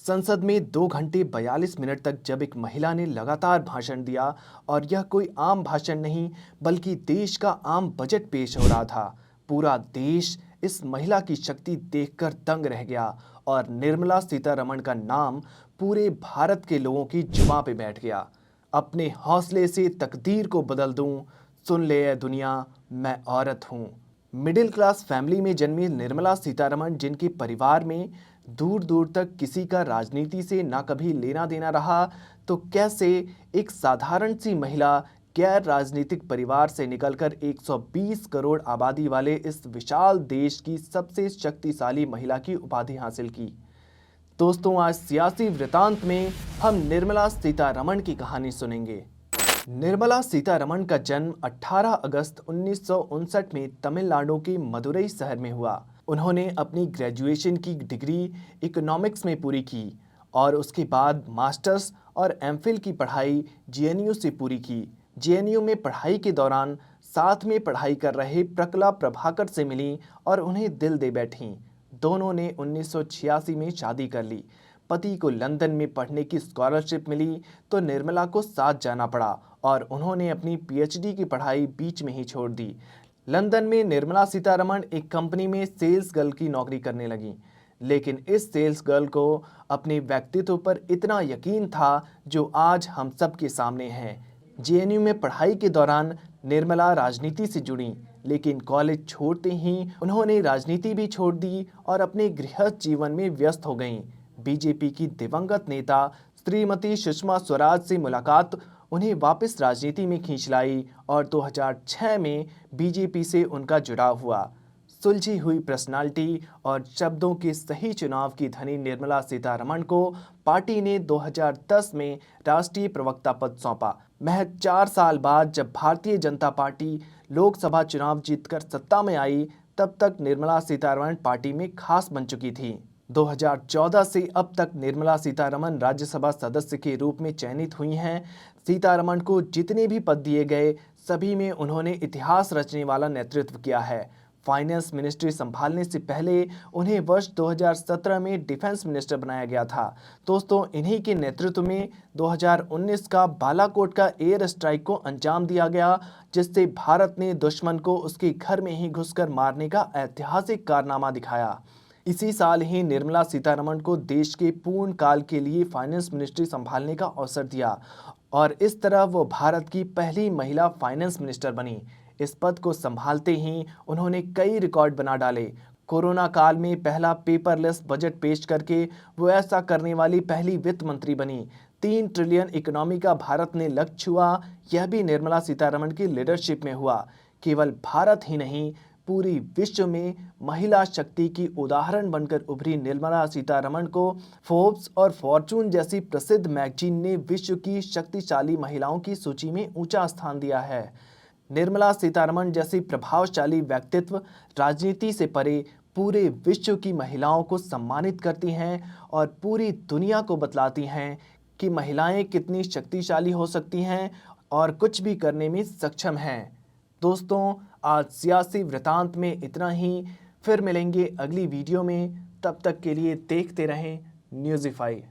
संसद में 2 घंटे 42 मिनट तक जब एक महिला ने लगातार भाषण दिया और यह कोई आम भाषण नहीं बल्कि देश का आम बजट पेश हो रहा था। पूरा देश इस महिला की शक्ति देखकर दंग रह गया और निर्मला सीतारमण का नाम पूरे भारत के लोगों की जुबां पे बैठ गया। अपने हौसले से तकदीर को बदल दूं, सुन ले ये दुनिया, मैं औरत हूं। मिडिल क्लास फैमिली में जन्मी निर्मला सीतारमण, जिनके परिवार में दूर दूर तक किसी का राजनीति से ना कभी लेना देना रहा, तो कैसे एक साधारण सी महिला गैर राजनीतिक परिवार से निकलकर 120 करोड़ आबादी वाले इस विशाल देश की सबसे शक्तिशाली महिला की उपाधि हासिल की। दोस्तों, आज सियासी वृतांत में हम निर्मला सीतारमण की कहानी सुनेंगे। निर्मला सीतारमण का जन्म 18 अगस्त 1959 में तमिलनाडु के मदुरई शहर में हुआ। उन्होंने अपनी ग्रेजुएशन की डिग्री इकोनॉमिक्स में पूरी की और उसके बाद मास्टर्स और एमफिल की पढ़ाई जेएनयू से पूरी की। जेएनयू में पढ़ाई के दौरान साथ में पढ़ाई कर रहे प्रकला प्रभाकर से मिली और उन्हें दिल दे बैठीं। दोनों ने 1986 में शादी कर ली। पति को लंदन में पढ़ने की स्कॉलरशिप मिली तो निर्मला को साथ जाना पड़ा और उन्होंने अपनी पीएचडी की पढ़ाई बीच में ही छोड़ दी। लंदन में निर्मला सीतारमण एक कंपनी में सेल्स गर्ल की नौकरी करने लगी, लेकिन इस सेल्स गर्ल को अपने व्यक्तित्व पर इतना यकीन था जो आज हम सब के सामने है। जेएनयू में पढ़ाई के दौरान निर्मला राजनीति से जुड़ी, लेकिन कॉलेज छोड़ते ही उन्होंने राजनीति भी छोड़ दी और अपने गृहस्थ जीवन में व्यस्त हो गईं। बीजेपी की दिवंगत नेता श्रीमती सुषमा स्वराज से मुलाकात उन्हें वापस राजनीति में खींच लाई और 2006 में बीजेपी से उनका जुड़ाव हुआ। सुलझी हुई पर्सनालिटी और शब्दों के सही चुनाव की धनी निर्मला सीतारमण को पार्टी ने 2010 में राष्ट्रीय प्रवक्ता पद सौंपा। महज 4 साल बाद जब भारतीय जनता पार्टी लोकसभा चुनाव जीतकर सत्ता में आई, तब तक निर्मला सीतारमण पार्टी में खास बन चुकी थी। 2014 से अब तक निर्मला सीतारमण राज्यसभा सदस्य के रूप में चयनित हुई हैं। सीतारमण को जितने भी पद दिए गए, सभी में उन्होंने इतिहास रचने वाला नेतृत्व किया है। फाइनेंस मिनिस्ट्री संभालने से पहले उन्हें वर्ष 2017 में डिफेंस मिनिस्टर बनाया गया था। दोस्तों, इन्हीं के नेतृत्व में 2019 का बालाकोट का एयर स्ट्राइक को अंजाम दिया गया, जिससे भारत ने दुश्मन को उसके घर में ही घुसकर मारने का ऐतिहासिक कारनामा दिखाया। इसी साल ही निर्मला सीतारमण को देश के पूर्ण काल के लिए फाइनेंस मिनिस्ट्री संभालने का अवसर दिया और इस तरह वो भारत की पहली महिला फाइनेंस मिनिस्टर बनी। इस पद को संभालते ही उन्होंने कई रिकॉर्ड बना डाले। कोरोना काल में पहला पेपरलेस बजट पेश करके वो ऐसा करने वाली पहली वित्त मंत्री बनी। 3 ट्रिलियन इकोनॉमी का भारत ने लक्ष्य छुआ, यह भी निर्मला सीतारमण की लीडरशिप में हुआ। केवल भारत ही नहीं, पूरी विश्व में महिला शक्ति की उदाहरण बनकर उभरी निर्मला सीतारमण को फोर्ब्स और फॉर्चून जैसी प्रसिद्ध मैगजीन ने विश्व की शक्तिशाली महिलाओं की सूची में ऊंचा स्थान दिया है। निर्मला सीतारमण जैसी प्रभावशाली व्यक्तित्व राजनीति से परे पूरे विश्व की महिलाओं को सम्मानित करती हैं और पूरी दुनिया को बतलाती हैं कि महिलाएं कितनी शक्तिशाली हो सकती हैं और कुछ भी करने में सक्षम हैं। दोस्तों, आज सियासी वृतांत में इतना ही। फिर मिलेंगे अगली वीडियो में। तब तक के लिए देखते रहें न्यूज़ीफाई।